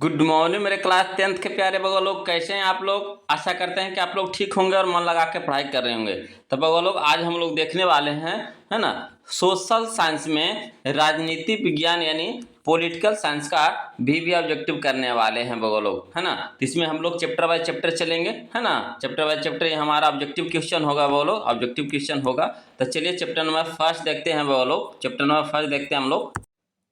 Good morning मेरे class 10th के प्यारे बगो लोग, कैसे हैं आप लोग। आशा करते हैं कि आप लोग ठीक होंगे और मन लगा के पढ़ाई कर रहे होंगे। तो बगो लोग आज हम लोग देखने वाले हैं, है ना, सोशल साइंस में राजनीति विज्ञान यानी पॉलिटिकल साइंस का भी ऑब्जेक्टिव करने वाले हैं बगो लोग, है ना। तो इसमें हम लोग चैप्टर बाय चैप्टर चलेंगे, है ना। चैप्टर बाय चैप्टर ये हमारा ऑब्जेक्टिव क्वेश्चन होगा बगो लोग, ऑब्जेक्टिव क्वेश्चन होगा। तो चलिए चैप्टर नंबर फर्स्ट देखते हैं बगो लोग, चैप्टर नंबर फर्स्ट देखते हैं हम लोग।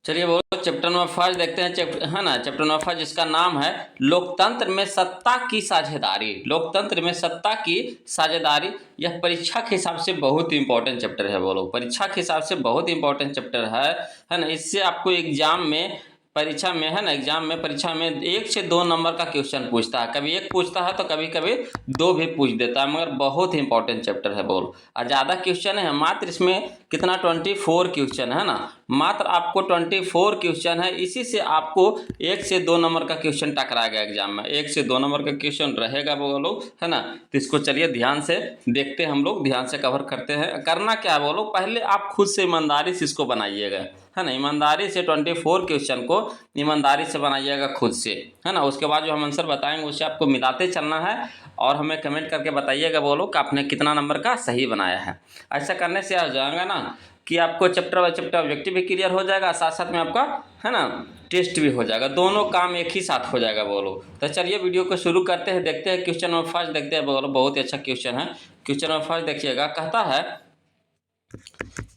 चलिए वो चैप्टर नंबर फर्स्ट देखते हैं, है ना। चैप्टर नंबर फर्स्ट जिसका नाम है लोकतंत्र में सत्ता की साझेदारी। लोकतंत्र में सत्ता की साझेदारी, यह परीक्षा के हिसाब से बहुत इंपॉर्टेंट चैप्टर है। वो लोग परीक्षा के हिसाब से बहुत इंपॉर्टेंट चैप्टर है ना। इससे आपको एग्जाम में परीक्षा में, है ना, एग्जाम में परीक्षा में 1 से 2 नंबर का क्वेश्चन पूछता है। कभी 1 पूछता है तो कभी कभी 2 भी पूछ देता है, मगर बहुत ही इंपॉर्टेंट चैप्टर है बोल। और ज़्यादा क्वेश्चन है, मात्र इसमें कितना 24 क्वेश्चन है ना, मात्र आपको 24 क्वेश्चन है। इसी से आपको 1 से 2 नंबर का क्वेश्चन टकराएगा एग्जाम में, 1 से 2 नंबर का क्वेश्चन रहेगा वो लोग, है ना। तो इसको चलिए ध्यान से देखते हैं, हम लोग ध्यान से कवर करते हैं। करना क्या है वो लोग, पहले आप खुद से ईमानदारी से इसको बनाइएगा, है ना। ईमानदारी से 24 क्वेश्चन को ईमानदारी से बनाइएगा खुद से, है ना। उसके बाद जो हम आंसर बताएंगे उससे आपको मिलाते चलना है और हमें कमेंट करके बताइएगा बोलो कि आपने कितना नंबर का सही बनाया है। ऐसा करने से आ जाएगा ना कि आपको चैप्टर बाय चैप्टर ऑब्जेक्टिव भी क्लियर हो जाएगा, साथ साथ में आपका, है ना, टेस्ट भी हो जाएगा। दोनों काम एक ही साथ हो जाएगा बोलो। तो चलिए वीडियो को शुरू करते हैं, देखते हैं क्वेश्चन नंबर फर्स्ट देखते हैं बोलो। बहुत ही अच्छा क्वेश्चन है। क्वेश्चन नंबर फर्स्ट देखिएगा, कहता है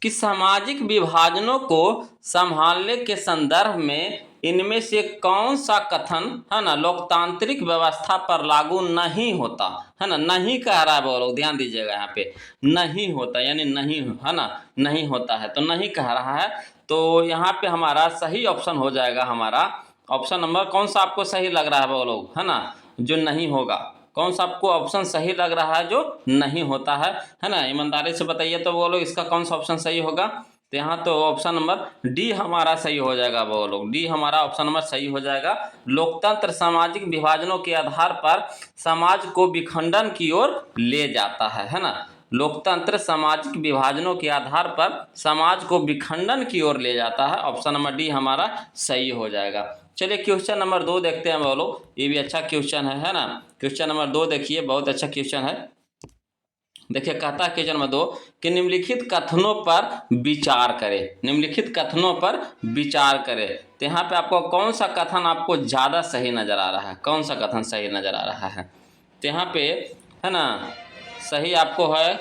कि सामाजिक विभाजनों को संभालने के संदर्भ में इनमें से कौन सा कथन, है ना, लोकतांत्रिक व्यवस्था पर लागू नहीं होता, है ना। नहीं कह रहा है बोलो, ध्यान दीजिएगा यहाँ पे, नहीं होता यानी नहीं, है ना, नहीं होता है तो नहीं कह रहा है। तो यहाँ पे हमारा सही ऑप्शन हो जाएगा, हमारा ऑप्शन नंबर कौन सा आपको सही लग रहा है बोलो, है ना, जो नहीं होगा। कौन सा आपको ऑप्शन सही लग रहा है जो नहीं होता है ना। ईमानदारी से बताइए तो वो लोग इसका कौन सा ऑप्शन सही होगा। तो यहाँ तो ऑप्शन नंबर डी हमारा सही हो जाएगा वो लोग, डी हमारा ऑप्शन नंबर सही हो जाएगा। लोकतंत्र सामाजिक विभाजनों के आधार पर समाज को विखंडन की ओर ले जाता है ना। लोकतंत्र सामाजिक विभाजनों के आधार पर समाज को विखंडन की ओर ले जाता है। ऑप्शन नंबर डी हमारा सही हो जाएगा। चलिए क्वेश्चन नंबर 2 देखते हैं बोलो, ये भी अच्छा क्वेश्चन है ना। क्वेश्चन नंबर 2 देखिए, बहुत अच्छा क्वेश्चन है। देखिए कहता है क्वेश्चन नंबर 2 कि निम्नलिखित कथनों पर विचार करें, निम्नलिखित कथनों पर विचार करें। तो यहाँ पे आपको कौन सा कथन आपको ज़्यादा सही नज़र आ रहा है, कौन सा कथन सही नज़र आ रहा है। तो यहाँ पे, है ना, सही आपको है,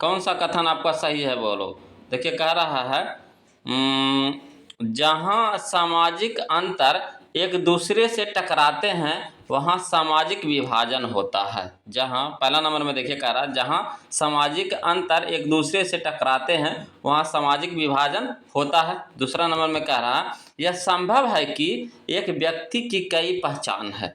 कौन सा कथन आपका सही है बोलो। देखिए कह रहा है जहाँ सामाजिक अंतर एक दूसरे से टकराते हैं वहाँ सामाजिक विभाजन होता है। जहाँ पहला नंबर में देखिए कह रहा है जहाँ सामाजिक अंतर एक दूसरे से टकराते हैं वहाँ सामाजिक विभाजन होता है। दूसरा नंबर में कह रहा है यह संभव है कि एक व्यक्ति की कई पहचान है।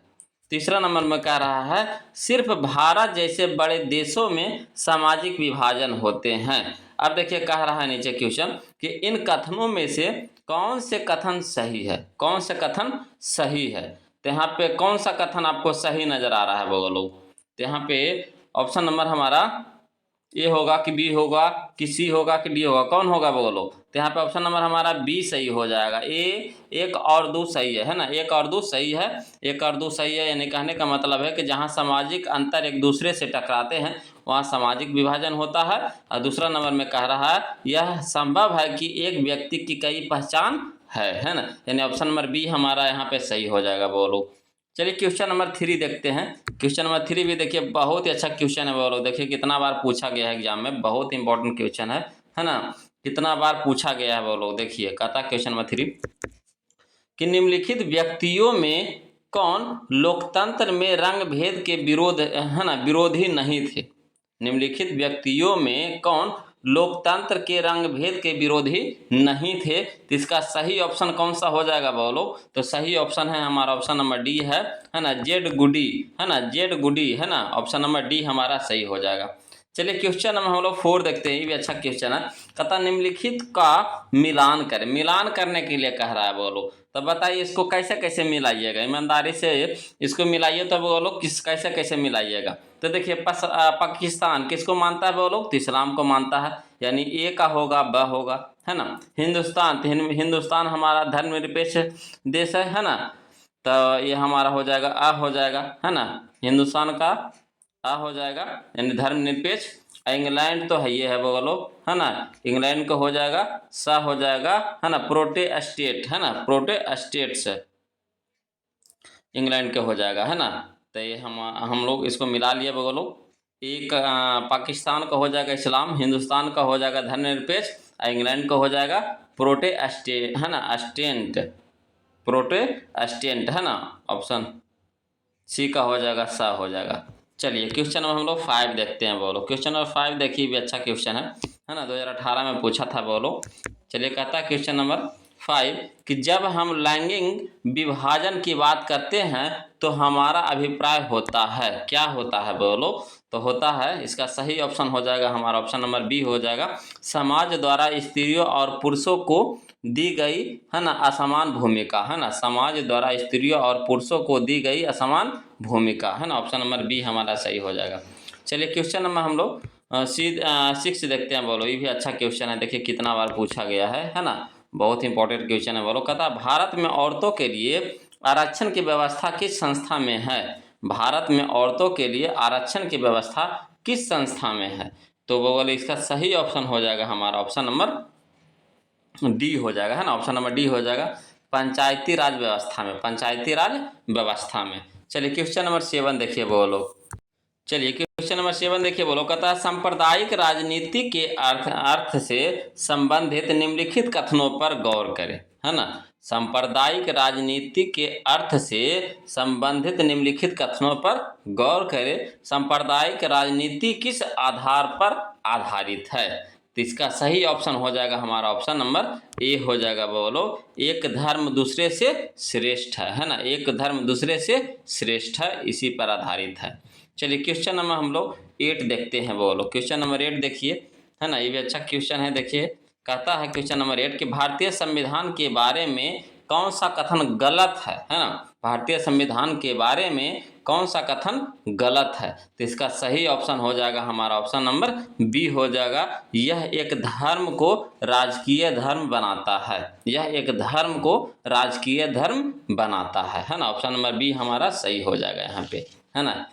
तीसरा नंबर में कह रहा है सिर्फ भारत जैसे बड़े देशों में सामाजिक विभाजन होते हैं। अब देखिए कह रहा है नीचे क्वेश्चन कि इन कथनों में से कौन से कथन सही है, कौन से कथन सही है। तो यहाँ पे कौन सा कथन आपको सही नज़र आ रहा है बोलो। तो यहाँ पे ऑप्शन नंबर हमारा ए होगा कि बी होगा कि सी होगा कि डी होगा, कौन होगा बोलो। तो यहाँ पे ऑप्शन नंबर हमारा बी सही हो जाएगा। ए 1 और 2 सही है ना, 1 और 2 सही है, 1 और 2 सही है। यानी कहने का मतलब है कि जहाँ सामाजिक अंतर एक दूसरे से टकराते हैं वहाँ सामाजिक विभाजन होता है। और दूसरा नंबर में कह रहा है यह संभव है कि एक व्यक्ति की कई पहचान है ना। यानी ऑप्शन नंबर बी हमारा यहाँ पे सही हो जाएगा बोलो। चलिए क्वेश्चन नंबर 3 देखते हैं। क्वेश्चन नंबर 3 भी देखिए बहुत ही अच्छा क्वेश्चन है बोलो। देखिए कितना बार पूछा गया है एग्जाम में, बहुत इंपॉर्टेंट क्वेश्चन है ना। कितना बार पूछा गया है बोलो। देखिए कहता क्वेश्चन नंबर 3 कि निम्नलिखित व्यक्तियों में कौन लोकतंत्र में रंग भेद के विरोध, है ना, विरोधी नहीं थे। निम्नलिखित व्यक्तियों में कौन लोकतंत्र के रंग भेद के विरोधी नहीं थे। तो इसका सही ऑप्शन कौन सा हो जाएगा बोलो। तो सही ऑप्शन है हमारा ऑप्शन नंबर डी है ना, जेड गुडी, है ना, जेड गुडी, है ना। ऑप्शन नंबर डी हमारा सही हो जाएगा। चलिए क्वेश्चन नंबर हम लोग 4 देखते हैं, ये भी अच्छा क्वेश्चन है। कहता निम्नलिखित का मिलान करें, मिलान करने के लिए कह रहा है बोलो। तो बताइए इसको कैसे कैसे मिलाइएगा, ईमानदारी से इसको मिलाइए तो बोलो किस कैसे कैसे मिलाइएगा। तो देखिए पाकिस्तान किसको मानता है बोलो, तो इस्लाम को मानता है, यानी ए का होगा ब होगा, है ना। हिंदुस्तान, तो हिंदुस्तान हमारा धर्मनिरपेक्ष देश है ना। तो ये हमारा हो जाएगा अ हो जाएगा, है ना। हिंदुस्तान का अ हो जाएगा, यानी धर्मनिरपेक्ष। इंग्लैंड तो है ये है बोलो, है ना। इंग्लैंड का हो जाएगा सा हो जाएगा, है ना। प्रोटेस्टेंट, है ना, प्रोटेस्टेंट्स इंग्लैंड के हो जाएगा, है ना। तो ये हम लोग इसको मिला लिए बोलो। एक पाकिस्तान का हो जाएगा इस्लाम, हिंदुस्तान का हो जाएगा धर्मनिरपेक्ष, इंग्लैंड का हो जाएगा प्रोटेस्टेंट, है ना, अस्टेंट, प्रोटेस्टेंट, है ना। ऑप्शन सी का हो जाएगा सा हो जाएगा। चलिए क्वेश्चन नंबर हम लोग 5 देखते हैं बोलो। क्वेश्चन नंबर 5 देखिए, भी अच्छा क्वेश्चन है ना, 2018 में पूछा था बोलो। चलिए कहता है क्वेश्चन नंबर 5 कि जब हम लैंगिक विभाजन की बात करते हैं तो हमारा अभिप्राय होता है, क्या होता है बोलो। तो होता है, इसका सही ऑप्शन हो जाएगा हमारा ऑप्शन नंबर बी हो जाएगा, समाज द्वारा स्त्रियों और पुरुषों को दी गई, है ना, असमान भूमिका, है ना। समाज द्वारा स्त्रियों और पुरुषों को दी गई असमान भूमिका, है ना। ऑप्शन नंबर बी हमारा सही हो जाएगा। चलिए क्वेश्चन नंबर हम लोग 6 देखते हैं बोलो। ये भी अच्छा क्वेश्चन है, देखिए कितना बार पूछा गया है ना। बहुत इंपॉर्टेंट क्वेश्चन है बोलो। कहता भारत में औरतों के लिए आरक्षण की व्यवस्था किस संस्था में है। भारत में औरतों के लिए आरक्षण की व्यवस्था किस संस्था में है। तो वो बोले इसका सही ऑप्शन हो जाएगा हमारा ऑप्शन नंबर डी हो जाएगा, है ना। ऑप्शन नंबर डी हो जाएगा, पंचायती राज व्यवस्था में, पंचायती राज व्यवस्था में। चलिए क्वेश्चन नंबर 7 देखिए बोलो। चलिए क्वेश्चन नंबर 7 देखिए बोलो। कहता है सांप्रदायिक राजनीति के अर्थ से संबंधित निम्नलिखित कथनों पर गौर करें, है ना। सांप्रदायिक राजनीति के अर्थ से संबंधित निम्नलिखित कथनों पर गौर करें। सांप्रदायिक राजनीति किस आधार पर आधारित है। तो इसका सही ऑप्शन हो जाएगा हमारा ऑप्शन नंबर ए हो जाएगा बोलो, एक धर्म दूसरे से श्रेष्ठ है ना। एक धर्म दूसरे से श्रेष्ठ है, इसी पर आधारित है। चलिए क्वेश्चन नंबर हम लोग 8 देखते हैं बोलो। क्वेश्चन नंबर 8 देखिए, है ना, ये भी अच्छा क्वेश्चन है। देखिए कहता है क्वेश्चन नंबर 8 कि भारतीय संविधान के बारे में कौन सा कथन गलत है ना। भारतीय संविधान के बारे में कौन सा कथन गलत है। तो इसका सही ऑप्शन हो जाएगा हमारा ऑप्शन नंबर बी हो जाएगा, यह एक धर्म को राजकीय धर्म बनाता है। यह एक धर्म को राजकीय धर्म बनाता है ना। ऑप्शन नंबर बी हमारा सही हो जाएगा यहाँ पे, है ना।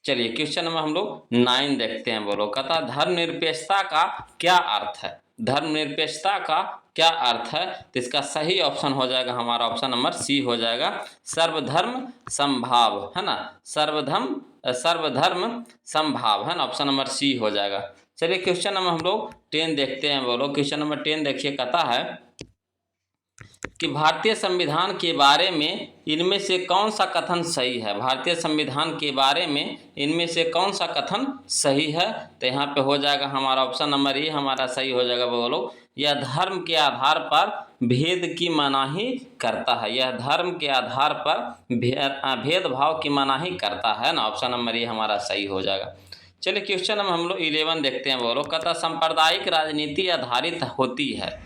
चलिए क्वेश्चन नंबर हम लोग 9 देखते हैं बोलो। कहता धर्मनिरपेक्षता का क्या अर्थ है। धर्मनिरपेक्षता का क्या अर्थ है। तो इसका सही ऑप्शन हो जाएगा हमारा ऑप्शन नंबर सी हो जाएगा, सर्वधर्म समभाव, है ना। सर्वधर्म समभाव, है ना। ऑप्शन नंबर सी हो जाएगा। चलिए क्वेश्चन नंबर हम लोग 10 देखते हैं बोलो। क्वेश्चन नंबर 10 देखिए, कहता है कि भारतीय संविधान के बारे में इनमें से कौन सा कथन सही है। भारतीय संविधान के बारे में इनमें से कौन सा कथन सही है। तो यहाँ पे हो जाएगा हमारा ऑप्शन नंबर ए हमारा सही हो जाएगा बोलो, यह धर्म के आधार पर भेद की मनाही करता है। यह धर्म के आधार पर भेदभाव की मनाही करता है ना। ऑप्शन नंबर ए हमारा सही हो जाएगा। चलिए क्वेश्चन नंबर हम लोग 11 देखते हैं बोलो। कहता सांप्रदायिक राजनीति आधारित होती है।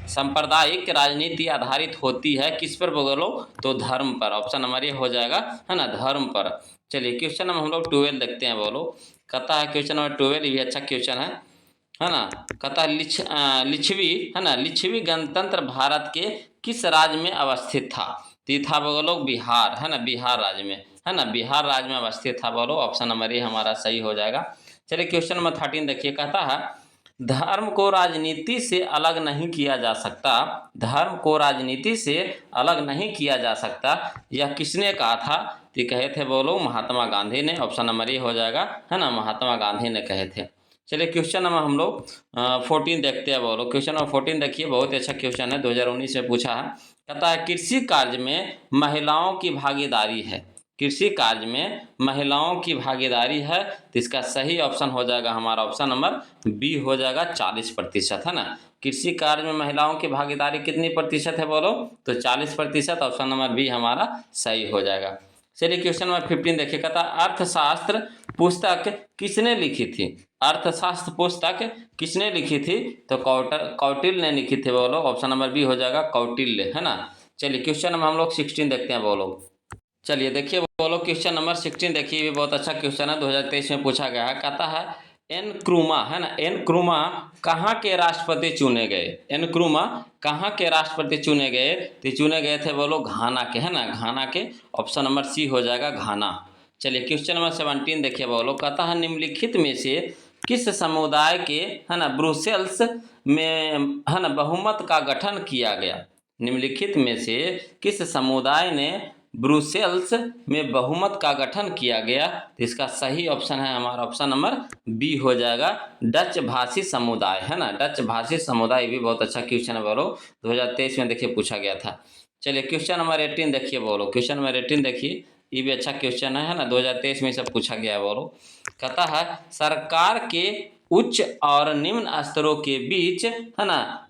सांप्रदायिक राजनीति आधारित होती है किस पर बोलो, तो धर्म पर। ऑप्शन नंबर ये हो जाएगा, है ना, धर्म पर। चलिए क्वेश्चन नंबर हम लोग 12 देखते हैं बोलो। कहता है क्वेश्चन नंबर 12, ये भी अच्छा क्वेश्चन है ना। कहता है लिच्छवी, है ना, लिच्छवी गणतंत्र भारत के किस राज्य में अवस्थित था। तो था बोलो बिहार, है ना, बिहार राज्य में, है ना, बिहार राज्य में अवस्थित था बोलो। ऑप्शन नंबर ये हमारा सही हो जाएगा। चलिए क्वेश्चन नंबर 13 देखिए, कहता है धर्म को राजनीति से अलग नहीं किया जा सकता। धर्म को राजनीति से अलग नहीं किया जा सकता, यह किसने कहा था। तो कहे थे बोलो महात्मा गांधी ने। ऑप्शन नंबर ये हो जाएगा, है ना, महात्मा गांधी ने कहे थे। चलिए क्वेश्चन नंबर हम लोग 14 देखते हैं बोलो। क्वेश्चन नंबर 14 देखिए, बहुत अच्छा क्वेश्चन है, 2019 में पूछा है। कहता है कृषि कार्य में महिलाओं की भागीदारी है। कृषि कार्य में महिलाओं की भागीदारी है। तो इसका सही ऑप्शन हो जाएगा हमारा ऑप्शन नंबर बी हो जाएगा, 40%, है ना। कृषि कार्य में महिलाओं की भागीदारी कितनी प्रतिशत है बोलो, तो 40%। ऑप्शन नंबर बी हमारा सही हो जाएगा। चलिए क्वेश्चन नंबर 15 देखिए, कहता अर्थशास्त्र पुस्तक किसने लिखी थी। अर्थशास्त्र पुस्तक किसने लिखी थी, तो कौटिल्य ने लिखी थी बोलो। ऑप्शन नंबर बी हो जाएगा, कौटिल्य, है ना। चलिए क्वेश्चन नंबर हम लोग 16 देखते हैं बोलो। चलिए देखिए बोलो क्वेश्चन नंबर 16 देखिए, भी बहुत अच्छा क्वेश्चन है, 2023 में पूछा गया है। कहता है एनक्रूमा है ना, एनक्रूमा कहाँ के राष्ट्रपति चुने गए? एनक्रूमा कहाँ के राष्ट्रपति चुने गए? तो चुने गए थे बोलो घाना के, है ना, घाना के। ऑप्शन नंबर सी हो जाएगा घाना। चलिए क्वेश्चन नंबर 17 देखिए बोलो, कहता है निम्नलिखित में से किस समुदाय के, है ना, ब्रुसेल्स में, है ना, बहुमत का गठन किया गया? निम्नलिखित में से किस समुदाय ने ब्रुसेल्स में बहुमत का गठन किया गया? तो इसका सही ऑप्शन है हमारा ऑप्शन नंबर बी हो जाएगा, डच भाषी समुदाय, है ना, डच भाषी समुदाय। भी बहुत अच्छा क्वेश्चन है बोलो, 2023 में देखिए पूछा गया था। चलिए क्वेश्चन नंबर 18 देखिए बोलो, क्वेश्चन नंबर 18 देखिए, ये भी अच्छा क्वेश्चन है ना, 2023 में सब पूछा गया है बोलो। कहता है सरकार के उच्च और निम्न स्तरों के बीच, है ना,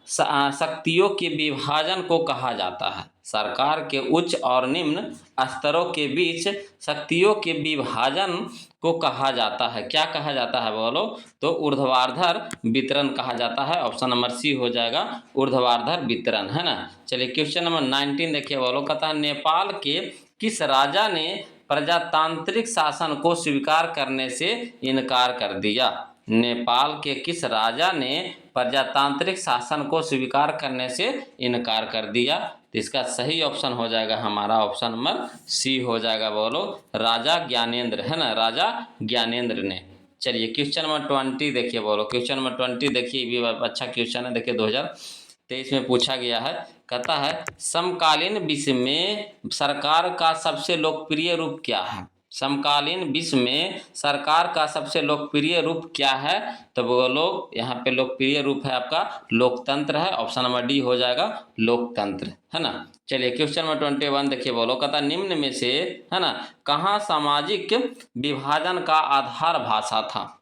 शक्तियों के विभाजन को कहा जाता है। सरकार के उच्च और निम्न स्तरों के बीच शक्तियों के विभाजन को कहा जाता है। क्या कहा जाता है बोलो? तो ऊर्ध्वाधर वितरण कहा जाता है। ऑप्शन नंबर सी हो जाएगा, ऊर्ध्वाधर वितरण, है ना। चलिए क्वेश्चन नंबर 19 देखिए बोलो, कहता है नेपाल के किस राजा ने प्रजातांत्रिक शासन को स्वीकार करने से इनकार कर दिया? नेपाल के किस राजा ने प्रजातांत्रिक शासन को स्वीकार करने से इनकार कर दिया? तो इसका सही ऑप्शन हो जाएगा हमारा ऑप्शन नंबर सी हो जाएगा बोलो, राजा ज्ञानेंद्र, है ना, राजा ज्ञानेंद्र ने। चलिए क्वेश्चन नंबर 20 देखिए बोलो, क्वेश्चन नंबर 20 देखिए, ये भी अच्छा क्वेश्चन है, देखिए 2023 में पूछा गया है। कहता है समकालीन विश्व में सरकार का सबसे लोकप्रिय रूप क्या है? समकालीन विश्व में सरकार का सबसे लोकप्रिय रूप क्या है? तो बोलो यहाँ पे लोकप्रिय रूप है आपका लोकतंत्र है। ऑप्शन नंबर डी हो जाएगा लोकतंत्र, है ना। चलिए क्वेश्चन नंबर 21 देखिए बोलो, कहता निम्न में से, है ना, कहाँ सामाजिक विभाजन का आधार भाषा था?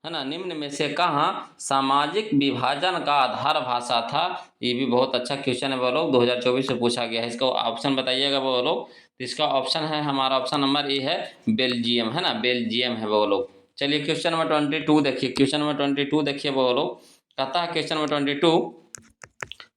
है ना, निम्न में से कहाँ सामाजिक विभाजन का आधार भाषा था? ये भी बहुत अच्छा क्वेश्चन है बोलो, 2024 से पूछा गया है। इसका ऑप्शन बताइएगा बोलो। तो इसका ऑप्शन है हमारा ऑप्शन नंबर ए है बेल्जियम, है ना, बेल्जियम है बोलो। चलिए क्वेश्चन नंबर 22 देखिए, क्वेश्चन नंबर 22 देखिए बोलो, कहता है क्वेश्चन नंबर 22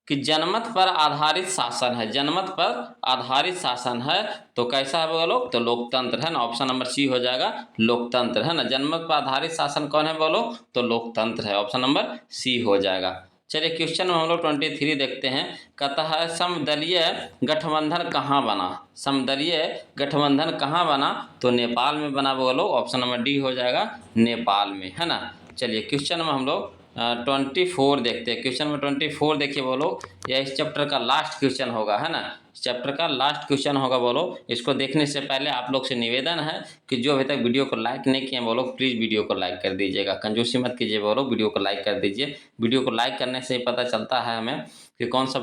कि जनमत पर आधारित शासन है, जनमत पर आधारित शासन है तो कैसा है बोलो? तो लोकतंत्र, है ना। ऑप्शन नंबर सी हो जाएगा लोकतंत्र, है ना। जनमत पर आधारित शासन कौन है बोलो? तो लोकतंत्र है। ऑप्शन नंबर सी हो जाएगा। चलिए क्वेश्चन में हम लोग 23 देखते हैं। कहता है समदलीय गठबंधन कहाँ बना? समदलीय गठबंधन कहाँ बना? तो नेपाल में बना बोलो। ऑप्शन नंबर डी हो जाएगा नेपाल में, है ना। चलिए क्वेश्चन में हम लोग 24 देखते हैं। क्वेश्चन नंबर 24 देखिए बोलो, यह इस चैप्टर का लास्ट क्वेश्चन होगा, है ना। इस चैप्टर का लास्ट क्वेश्चन होगा बोलो। इसको देखने से पहले आप लोग से निवेदन है कि जो अभी तक वीडियो को लाइक नहीं किए बोलो, प्लीज़ वीडियो को लाइक कर दीजिएगा, कंजूसी मत कीजिए बोलो, वीडियो को लाइक कर दीजिए। वीडियो को लाइक करने से ही पता चलता है हमें कि कौन सा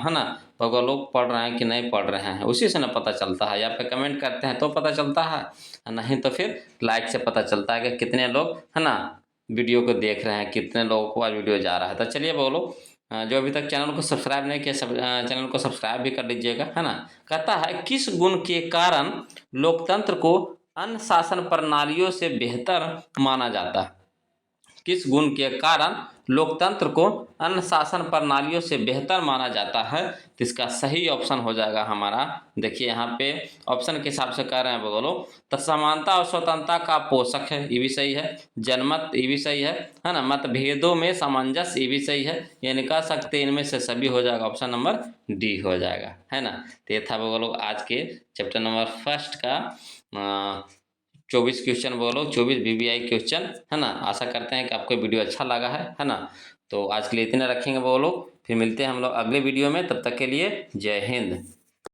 है ना भगवान लोग पढ़ रहे हैं कि नहीं पढ़ रहे हैं, उसी से ना पता चलता है। या फिर कमेंट करते हैं तो पता चलता है, नहीं तो फिर लाइक से पता चलता है कि कितने लोग, है ना, वीडियो को देख रहे हैं, कितने लोगों को आज वीडियो जा रहा है। तो चलिए बोलो, जो अभी तक चैनल को सब्सक्राइब नहीं किया चैनल को सब्सक्राइब भी कर लीजिएगा, है ना। कहता है किस गुण के कारण लोकतंत्र को अन्य शासन प्रणालियों से बेहतर माना जाता है? किस गुण के कारण लोकतंत्र को अन्य शासन प्रणालियों से बेहतर माना जाता है? तो इसका सही ऑप्शन हो जाएगा हमारा, देखिए यहाँ पे ऑप्शन के हिसाब से कह रहे हैं बोलो, तो समानता और स्वतंत्रता का पोषक है, ये भी सही है। जनमत, ये भी सही है ना। मतभेदों में सामंजस्य, ये भी सही है। ये निकाल सकते इनमें से सभी हो जाएगा, ऑप्शन नंबर डी हो जाएगा, है ना। तो ये था बोलो आज के चैप्टर नंबर 1 का 24 क्वेश्चन बोलो, 24 VVI क्वेश्चन, है ना। आशा करते हैं कि आपको वीडियो अच्छा लगा है ना। तो आज के लिए इतना रखेंगे बोलो, फिर मिलते हैं हम लोग अगले वीडियो में, तब तक के लिए जय हिंद।